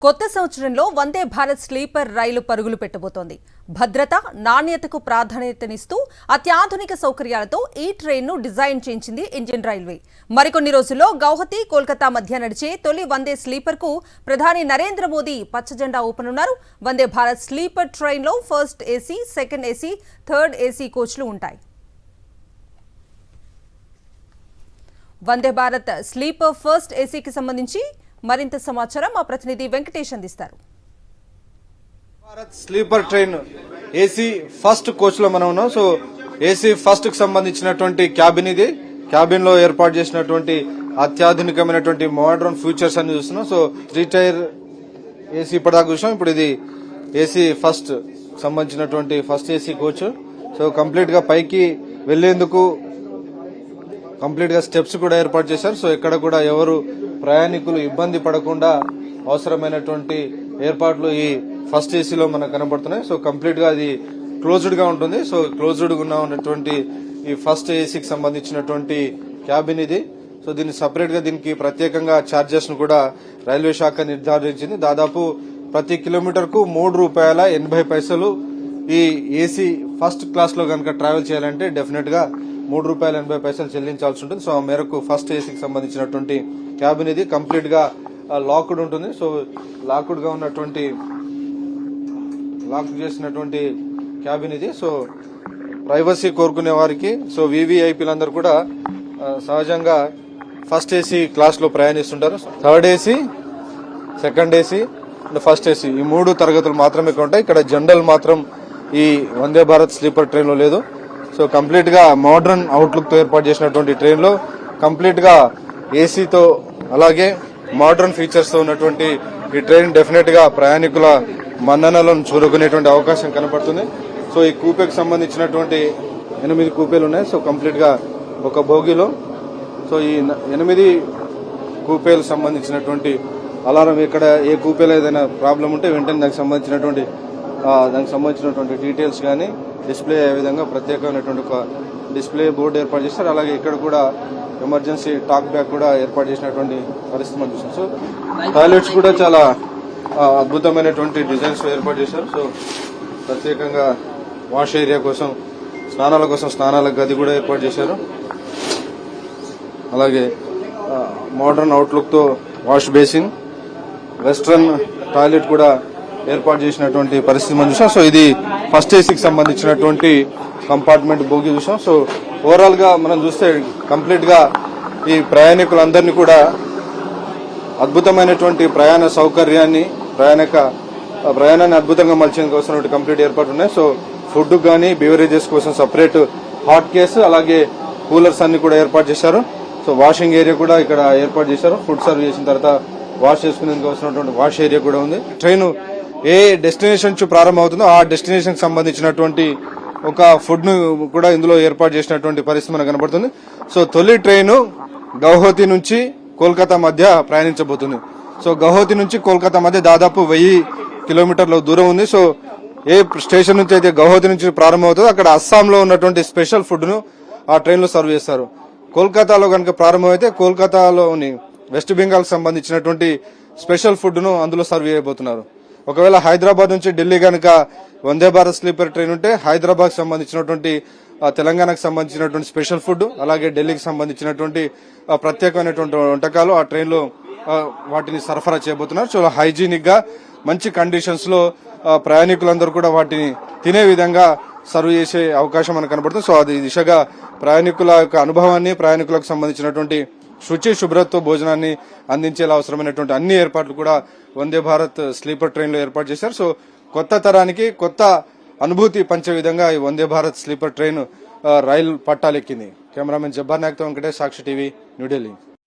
కొత్త సంవత్సరంలో వందే భారత్ స్లీపర్ రైలు పరుగులు పెట్టబోతోంది. భద్రత, నాణ్యతకు ప్రాధాన్యతనిస్తూ అత్యాధునిక సౌకర్యాలతో ఈ ట్రైన్ను డిజైన్ చేయించింది ఇండియన్ రైల్వే. మరికొన్ని రోజుల్లో గౌహతి, కోల్కతా మధ్య నడిచే తొలి వందే స్లీపర్కు ప్రధాని నరేంద్ర మోదీ పచ్చజెండా ఊపనున్నారు. వందే భారత్ స్లీపర్ ట్రైన్లో first AC, second AC, third AC కోచ్లు ఉంటాయి. వందే భారత్ స్లీపర్ ఫస్ట్ ఏసీకి సంబంధించి మరింత సమాచారం మా ప్రతినిధి వెంకటేష్ అందిస్తారు. Bharat sleeper train AC first coach లో మనం ఉన్నాం. సో ఏసీ ఫస్ట్ కి సంబంధించినటువంటి క్యాబిన్ ఇది. క్యాబిన్ లో ఏర్పాటు చేసినటువంటి అత్యాధునికమైనటువంటి మోడర్న్ ఫీచర్స్ అన్ని చూస్తున్నాం. సో 3 టైర్ ఏసీ ఇప్పటిదాకా చూసాం. ఇప్పుడు ఇది ఏసీ ఫస్ట్ సంబంధించినటువంటి first AC coach. So complete గా పైకి వెళ్లేందుకు కంప్లీట్ గా స్టెప్స్ కూడా ఏర్పాటు చేశారు. సో ఎక్కడ కూడా ఎవరు ప్రయాణికులు ఇబ్బంది పడకుండా అవసరమైనటువంటి ఏర్పాట్లు ఈ ఫస్ట్ ఏసీలో మనకు కనబడుతున్నాయి. సో కంప్లీట్ గా అది క్లోజ్డ్ గా ఉంటుంది. సో క్లోజ్డ్ గా ఉన్నటువంటి ఈ ఫస్ట్ ఏసీకి సంబంధించినటువంటి క్యాబిన్ ఇది. సో దీన్ని సపరేట్ గా దీనికి ప్రత్యేకంగా ఛార్జెస్ ను కూడా రైల్వే శాఖ నిర్ధారించింది. దాదాపు ప్రతి కిలోమీటర్ కు ₹3.80 ఈ ఏసీ ఫస్ట్ క్లాస్ లో కనుక ట్రావెల్ చేయాలంటే డెఫినెట్ గా ₹3.80 చెల్లించాల్సి ఉంటుంది. సో ఆ మేరకు ఫస్ట్ ఏసీకి సంబంధించినటువంటి క్యాబిన్ ఇది కంప్లీట్ గా లాక్డ్ ఉంటుంది. సో లాక్డ్ గా ఉన్నటువంటి లాక్ చేసినటువంటి క్యాబిన్ ఇది. సో ప్రైవసీ కోరుకునే వారికి సో వీవీఐపీలందరూ కూడా సహజంగా ఫస్ట్ ఏసీ క్లాస్ లో ప్రయాణిస్తుంటారు. Third AC, second AC and first AC ఈ 3 తరగతులు మాత్రమే ఉంటాయి. ఇక్కడ జనరల్ మాత్రం ఈ వందే భారత్ స్లీపర్ ట్రైన్ లో లేదు. సో కంప్లీట్ గా మోడర్న్ అవుట్లుక్ తో ఏర్పాటు చేసినటువంటి ట్రైన్ లో కంప్లీట్ గా ఏసీతో అలాగే మోడర్న్ ఫీచర్స్ తో ఉన్నటువంటి ఈ ట్రైన్ డెఫినెట్ గా ప్రయాణికుల మన్ననలను చూరుకునేటువంటి అవకాశం కనబడుతుంది. సో ఈ కూపేకి సంబంధించినటువంటి 8 కూపేలు ఉన్నాయి. సో కంప్లీట్ గా ఒక బోగిలో సో ఈ 8 కూపేలకు సంబంధించినటువంటి అలారం ఇక్కడ ఏ కూపేలో ఏదైనా ప్రాబ్లం ఉంటే వెంటనే దానికి సంబంధించినటువంటి డీటెయిల్స్ కానీ డిస్ప్లే అయ్యే విధంగా ప్రత్యేకమైనటువంటి ఒక డిస్ప్లే బోర్డు ఏర్పాటు చేస్తారు. అలాగే ఇక్కడ కూడా ఎమర్జెన్సీ టాక్ బ్యాక్ కూడా ఏర్పాటు చేసినటువంటి పరిస్థితి మనం చూస్తాం. సో టాయిలెట్స్ కూడా చాలా అద్భుతమైనటువంటి డిజైన్స్ ఏర్పాటు చేశారు. సో ప్రత్యేకంగా వాష్ ఏరియా కోసం స్నానాల గది కూడా ఏర్పాటు చేశారు. అలాగే మోడర్న్ అవుట్లుక్ తో వాష్ బేసిన్, వెస్ట్రన్ టాయిలెట్ కూడా ఏర్పాటు చేసినటువంటి పరిస్థితి మనం చూసాం. సో ఇది ఫస్ట్ ఏసీకి సంబంధించినటువంటి కంపార్ట్మెంట్ బోగి చూసాం. సో ఓవరాల్ గా మనం చూస్తే కంప్లీట్ గా ఈ ప్రయాణికులందరినీ కూడా అద్భుతమైనటువంటి ప్రయాణ సౌకర్యాన్ని ప్రయాణాన్ని అద్భుతంగా మలిచేందుకు అవసరమైన కంప్లీట్ ఏర్పాటు ఉన్నాయి. సో ఫుడ్ గానీ బీవరేజెస్ కోసం సపరేట్ హాట్ కేస్ అలాగే కూలర్స్ అన్ని కూడా ఏర్పాటు చేశారు. సో వాషింగ్ ఏరియా కూడా ఇక్కడ ఏర్పాటు చేశారు. ఫుడ్ సర్వ్ చేసిన తర్వాత వాష్ చేసుకునేందుకు అవసరమైనటువంటి వాష్ ఏరియా కూడా ఉంది. ట్రైన్ ఏ డెస్టినేషన్ నుంచి ప్రారంభమవుతుందో ఆ డెస్టినేషన్ కి సంబంధించినటువంటి ఒక ఫుడ్ ను కూడా ఇందులో ఏర్పాటు చేసినటువంటి పరిస్థితి మనకు కనబడుతుంది. సో తొలి ట్రైన్ గౌహతి నుంచి కోల్కతా మధ్య ప్రయాణించబోతుంది. సో గౌహతి నుంచి కోల్కతా మధ్య దాదాపు 1000 కిలోమీటర్ల దూరం ఉంది. సో ఏ స్టేషన్ నుంచి అయితే గౌహతి నుంచి ప్రారంభమవుతుందో అక్కడ అస్సాంలో ఉన్నటువంటి స్పెషల్ ఫుడ్ ను ఆ ట్రైన్ లో సర్వ్ చేస్తారు. కోల్కతాలో కనుక ప్రారంభమైతే కోల్కతాలోని వెస్ట్ బెంగాల్ సంబంధించినటువంటి స్పెషల్ ఫుడ్ ను అందులో సర్వ్ చేయబోతున్నారు. ఒకవేళ హైదరాబాద్ నుంచి ఢిల్లీ కనుక వందే భారత్ స్లీపర్ ట్రైన్ ఉంటే హైదరాబాద్ సంబంధించినటువంటి తెలంగాణకు సంబంధించినటువంటి స్పెషల్ ఫుడ్ అలాగే ఢిల్లీకి సంబంధించినటువంటి ప్రత్యేకమైనటువంటి వంటకాలు ఆ ట్రైన్ లో వాటిని సరఫరా చేయబోతున్నారు. చాలా హైజీనిక్ గా మంచి కండిషన్స్ లో ప్రయాణికులందరూ కూడా వాటిని తినే విధంగా సర్వ్ చేసే అవకాశం మనకు కనబడుతుంది. సో అది దిశగా ప్రయాణికుల యొక్క అనుభవాన్ని ప్రయాణికులకు సంబంధించినటువంటి శుచి శుభ్రతతో భోజనాన్ని అందించేలా అవసరమైనటువంటి అన్ని ఏర్పాట్లు కూడా వందే భారత్ స్లీపర్ ట్రైన్ లో ఏర్పాటు చేశారు. సో కొత్త తరానికి కొత్త అనుభూతి పంచే విధంగా ఈ వందే భారత్ స్లీపర్ ట్రైన్ రైలు పట్టాలెక్కింది. కెమెరామెన్ జబ్బార్ నాయక్తో వెంకటేష్, సాక్షి టీవీ, న్యూఢిల్లీ.